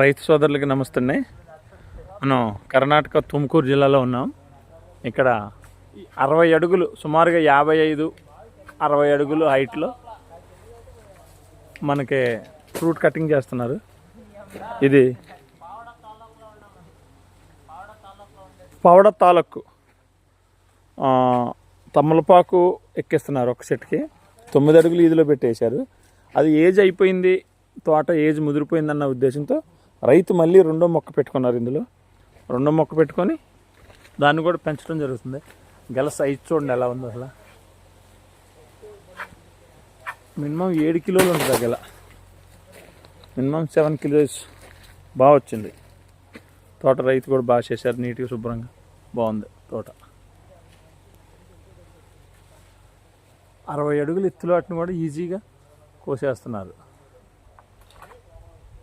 రైతు సోదరులకి నమస్తే అండి. మనం కర్ణాటక తుమ్కూరు జిల్లాలో ఉన్నాం. ఇక్కడ 60 అడుగులు, సుమారుగా 55-60 అడుగులు హైట్లో మనకి ఫ్రూట్ కటింగ్ చేస్తున్నారు. ఇది పవడ తాలూకు తమలపాకు ఎక్కిస్తున్నారు. ఒక సెట్కి 9 అడుగులు ఈదిలో పెట్టేశారు. అది ఏజ్ అయిపోయింది, తోట ఏజ్ ముదిరిపోయిందన్న ఉద్దేశంతో రైతు మళ్ళీ రెండో మొక్క పెట్టుకున్నారు. ఇందులో రెండో మొక్క పెట్టుకొని దాన్ని కూడా పెంచడం జరుగుతుంది. గెల సైజ్ చూడండి ఎలా ఉంది. అసలు మినిమం 7 కిలోలు ఉంటుంది ఆ గెల. మినిమం 7 కిలోస్ బాగా వచ్చింది. తోట రైతు కూడా బాగా చేశారు, నీట్గా శుభ్రంగా బాగుంది తోట. 60 అడుగులు ఎత్తులో వాటిని కూడా ఈజీగా కోసేస్తున్నారు.